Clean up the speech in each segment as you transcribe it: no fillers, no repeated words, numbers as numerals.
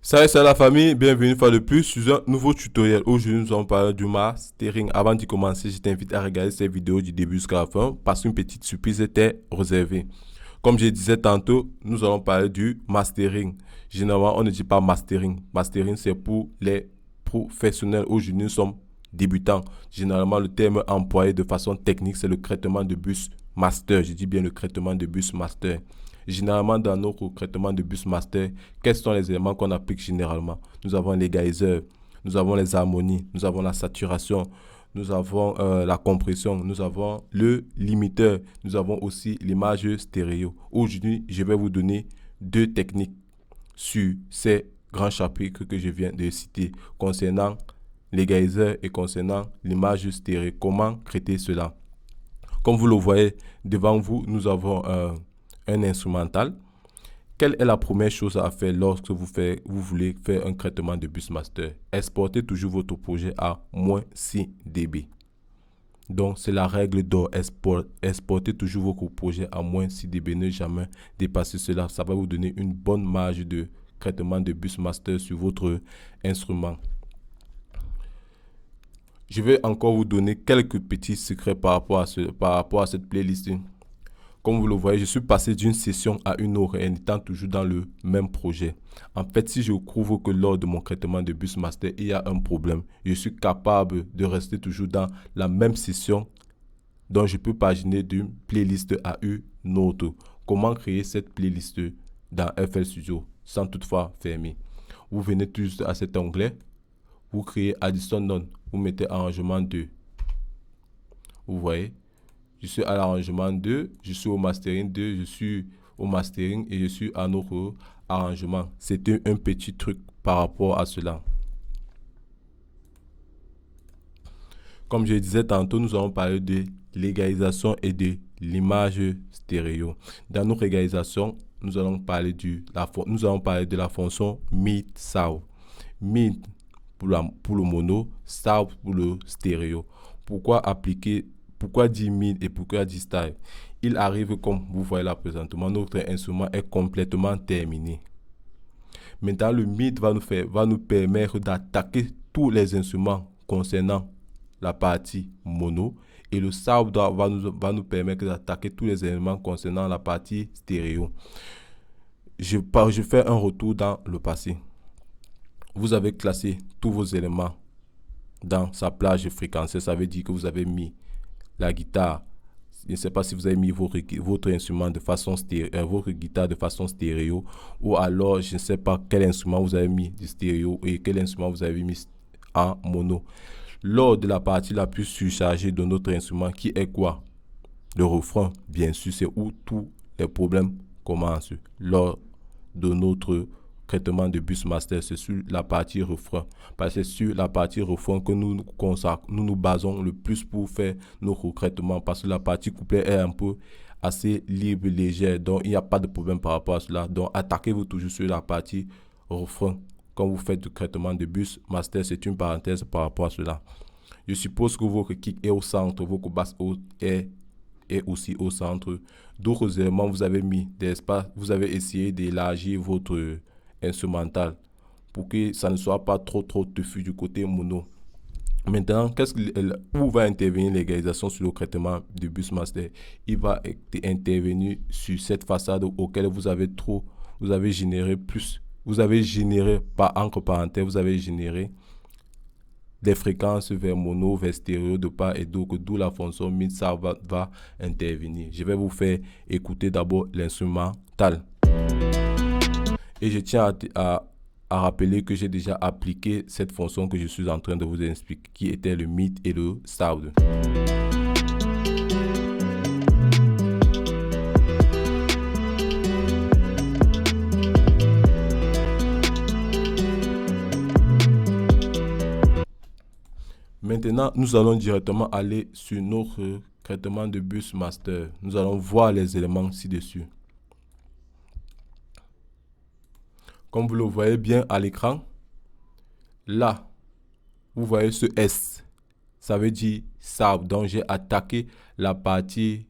Salut la famille, bienvenue une fois de plus sur un nouveau tutoriel. Aujourd'hui, nous allons parler du mastering. Avant d'y commencer, je t'invite à regarder cette vidéo du début jusqu'à la fin parce qu'une petite surprise était réservée. Comme je disais tantôt, nous allons parler du mastering. Généralement, on ne dit pas mastering. Mastering, c'est pour les professionnels. Aujourd'hui, nous sommes débutants. Généralement, le terme employé de façon technique, c'est le traitement de bus master. Je dis bien le traitement de bus master. Généralement, dans nos traitements de bus master, quels sont les éléments qu'on applique généralement? Nous avons l'égaliseur, nous avons les harmonies, nous avons la saturation, nous avons la compression, nous avons le limiteur, nous avons aussi l'image stéréo. Aujourd'hui, je vais vous donner deux techniques sur ces grands chapitres que je viens de citer concernant l'égaliseur et concernant l'image stéréo. Comment traiter cela? Comme vous le voyez devant vous, nous avons un instrumental. Quelle est la première chose à faire lorsque vous voulez faire un traitement de bus master? Exportez toujours votre projet à -6 dB. Donc, c'est la règle d'or. Exportez toujours votre projet à -6 dB. Ne jamais dépasser cela. Ça va vous donner une bonne marge de traitement de bus master sur votre instrument. Je vais encore vous donner quelques petits secrets par rapport à cette playlist. Comme vous le voyez, je suis passé d'une session à une autre en étant toujours dans le même projet. En fait, si je trouve que lors de mon traitement de bus master, il y a un problème, je suis capable de rester toujours dans la même session dont je peux paginer d'une playlist à une autre. Comment créer cette playlist dans FL Studio sans toutefois fermer? Vous venez juste à cet onglet, vous créez Addison None, vous mettez arrangement 2. Vous voyez? Je suis à l'arrangement 2, je suis au mastering 2, je suis au mastering et je suis à notre arrangement. C'était un petit truc par rapport à cela. Comme je disais tantôt, nous allons parler de l'égalisation et de l'image stéréo. Dans notre égalisation, nous allons parler de la fonction mid-sound. Mid pour le mono, sound pour le stéréo. Pourquoi dire mid et pourquoi dire style? Il arrive, comme vous voyez là présentement, notre instrument est complètement terminé. Maintenant, le mid va nous permettre d'attaquer tous les instruments concernant la partie mono et le sound va nous permettre d'attaquer tous les éléments concernant la partie stéréo. Je fais un retour dans le passé. Vous avez classé tous vos éléments dans sa plage fréquentielle. Ça veut dire que vous avez mis la guitare. Je ne sais pas si vous avez mis votre instrument de façon stéréo, votre guitare de façon stéréo, ou alors je ne sais pas quel instrument vous avez mis de stéréo et quel instrument vous avez mis en mono. Lors de la partie la plus surchargée de notre instrument, qui est quoi? Le refrain, bien sûr, c'est où tous les problèmes commencent. Lors de notre traitement de bus master, c'est sur la partie refrain. Parce que c'est sur la partie refrain que nous nous basons le plus pour faire nos traitements. Parce que la partie couplet est un peu assez libre, légère. Donc, il n'y a pas de problème par rapport à cela. Donc, attaquez-vous toujours sur la partie refrain. Quand vous faites du traitement de bus master, c'est une parenthèse par rapport à cela. Je suppose que votre kick est au centre, votre basse est aussi au centre. D'autres éléments, vous avez mis des espaces, vous avez essayé d'élargir votre instrumental pour que ça ne soit pas trop touffu du côté mono. Maintenant, où va intervenir l'égalisation sur le traitement du bus master? Il va intervenir sur cette façade auquel vous avez généré plus. Vous avez généré, entre parenthèses, vous avez généré des fréquences vers mono, vers stéréo de part et d'autre, d'où la fonction mid ça va intervenir. Je vais vous faire écouter d'abord l'instrumental. Et je tiens à rappeler que j'ai déjà appliqué cette fonction que je suis en train de vous expliquer, qui était le mid et le sound. Maintenant, nous allons directement aller sur notre traitement de bus master. Nous allons voir les éléments ci-dessus. Comme vous le voyez bien à l'écran, là, vous voyez ce S. Ça veut dire sound. Donc, j'ai attaqué la partie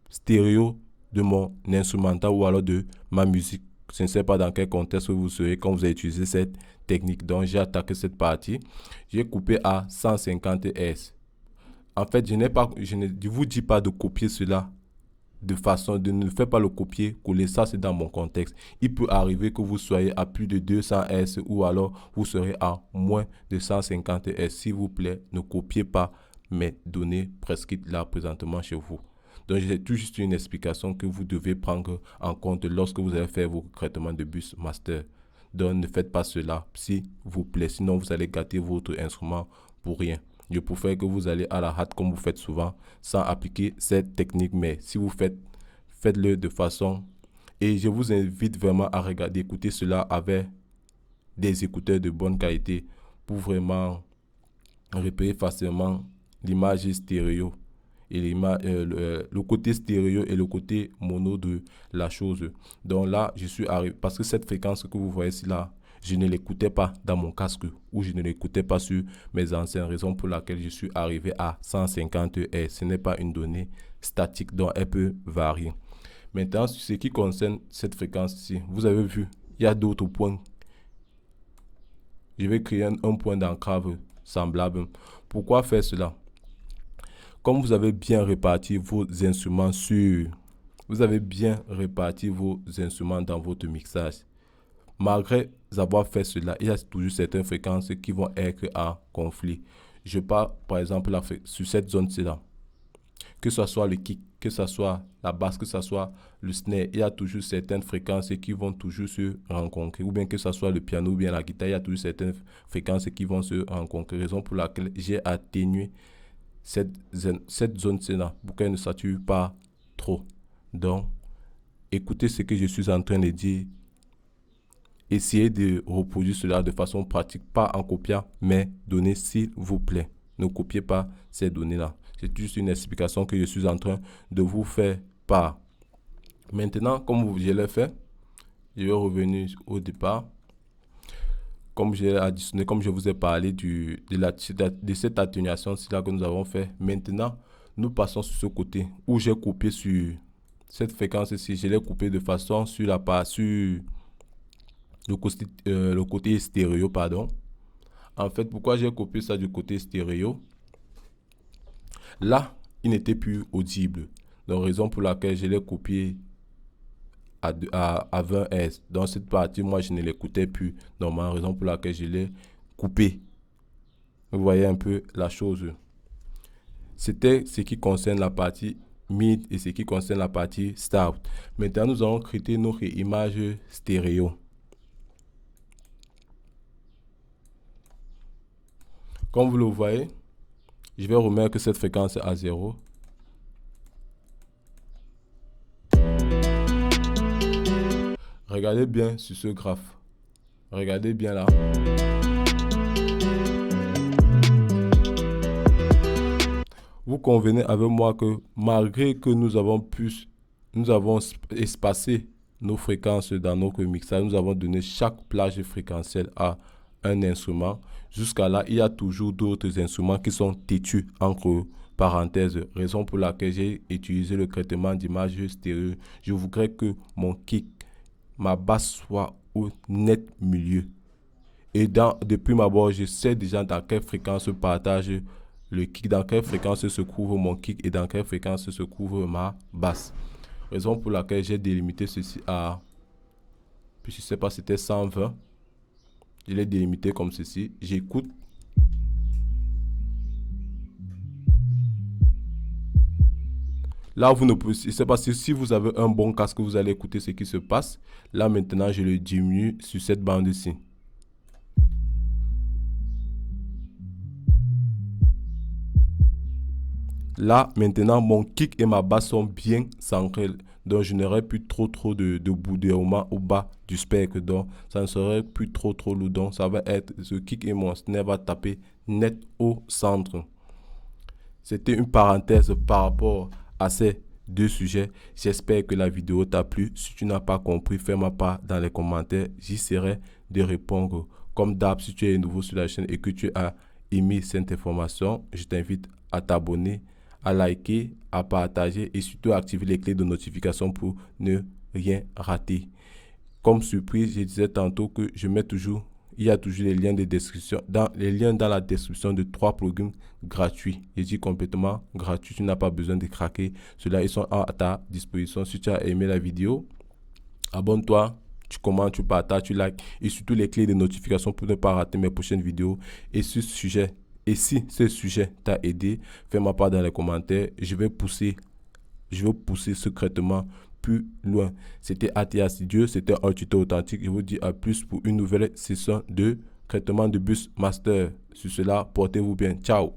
stéréo de mon instrumental ou alors de ma musique. Je ne sais pas dans quel contexte vous serez quand vous avez utilisé cette technique. Donc, j'ai attaqué cette partie. J'ai coupé à 150 Hz. En fait, je ne vous dis pas de copier cela de ne faire pas le copier-coller. Ça, c'est dans mon contexte. Il peut arriver que vous soyez à plus de 200 Hz ou alors vous serez à moins de 150 Hz. S'il vous plaît, ne copiez pas mes données prescrites là présentement chez vous. Donc, c'est tout juste une explication que vous devez prendre en compte lorsque vous allez faire vos traitements de bus master. Donc, ne faites pas cela, s'il vous plaît. Sinon, vous allez gâter votre instrument pour rien. Je préfère que vous allez à la hâte comme vous faites souvent sans appliquer cette technique. Mais si vous faites-le de façon... Et je vous invite vraiment à regarder, écouter cela avec des écouteurs de bonne qualité pour vraiment repérer facilement l'image stéréo et le côté stéréo et le côté mono de la chose. Donc là, je suis arrivé parce que cette fréquence que vous voyez ici là, je ne l'écoutais pas dans mon casque ou je ne l'écoutais pas sur mes anciennes, raisons pour laquelle je suis arrivé à 150 Hz. Ce n'est pas une donnée statique, donc elle peut varier. Maintenant, ce qui concerne cette fréquence ici, vous avez vu, il y a d'autres points. Je vais créer un point d'ancrage semblable. Pourquoi faire cela? Comme vous avez bien réparti vos instruments dans votre mixage, malgré avoir fait cela, il y a toujours certaines fréquences qui vont être en conflit. Je parle par exemple sur cette zone-ci-là. Que ce soit le kick, que ce soit la basse, que ce soit le snare, il y a toujours certaines fréquences qui vont toujours se rencontrer. Ou bien que ce soit le piano ou bien la guitare, il y a toujours certaines fréquences qui vont se rencontrer. Raison pour laquelle j'ai atténué cette zone-là pour qu'elle ne sature pas trop. Donc, écoutez ce que je suis en train de dire. Essayez de reproduire cela de façon pratique, pas en copiant, mais donnez s'il vous plaît. Ne copiez pas ces données-là. C'est juste une explication que je suis en train de vous faire part. Maintenant, comme je l'ai fait, je vais revenir au départ. Comme j'ai additionné, comme je vous ai parlé de cette atténuation-là que nous avons fait. Maintenant, nous passons sur ce côté où j'ai coupé sur cette fréquence-ci. Je l'ai coupé de façon sur la part, sur le côté stéréo, pardon. En fait, pourquoi j'ai copié ça du côté stéréo? Là, il n'était plus audible. Donc, raison pour laquelle je l'ai copié à 20 Hz. Dans cette partie, moi, je ne l'écoutais plus. Normalement, raison pour laquelle je l'ai coupé. Vous voyez un peu la chose. C'était ce qui concerne la partie mid et ce qui concerne la partie start. Maintenant, nous allons créer notre image stéréo. Comme vous le voyez, je vais remettre cette fréquence à 0. Regardez bien sur ce graphe. Regardez bien là. Vous convenez avec moi que malgré que nous avons espacé nos fréquences dans notre mixage, nous avons donné chaque plage fréquentielle à un instrument. Jusqu'à là, il y a toujours d'autres instruments qui sont têtus entre parenthèses, raison pour laquelle j'ai utilisé le traitement d'image stéréo. Je voudrais que mon kick, ma basse soit au net milieu. Et depuis ma bord, je sais déjà dans quelle fréquence partage le kick, dans quelle fréquence se couvre mon kick et dans quelle fréquence se couvre ma basse. Raison pour laquelle j'ai délimité ceci à, puis je ne sais pas si c'était 120. Je l'ai délimité comme ceci. J'écoute. Là, vous ne pouvez, je ne sais pas si vous avez un bon casque, vous allez écouter ce qui se passe. Là, maintenant, je le diminue sur cette bande-ci. Là, maintenant, mon kick et ma basse sont bien centrés. Donc, je n'aurai plus trop de boudéement au bas du spectre. Donc, ça ne serait plus trop lourd. Donc, ça va être, ce kick et mon snare va taper net au centre. C'était une parenthèse par rapport à ces deux sujets. J'espère que la vidéo t'a plu. Si tu n'as pas compris, fais-moi part dans les commentaires. J'y serai de répondre. Comme d'hab, si tu es nouveau sur la chaîne et que tu as aimé cette information, je t'invite à t'abonner, à liker, à partager et surtout à activer les clés de notification pour ne rien rater. Comme surprise, je disais tantôt que je mets toujours, il y a toujours les liens de description, les liens dans la description de 3 plugins gratuits. Je dis complètement gratuit, tu n'as pas besoin de craquer. Ceux-là, ils sont à ta disposition. Si tu as aimé la vidéo, abonne-toi, tu commentes, tu partages, tu likes et surtout les clés de notification pour ne pas rater mes prochaines vidéos. Et si ce sujet t'a aidé, fais-moi part dans les commentaires. Je vais pousser secrètement plus loin. C'était Athias Dieu, c'était un tuto authentique. Je vous dis à plus pour une nouvelle session de traitement de bus master. Sur cela, portez-vous bien. Ciao.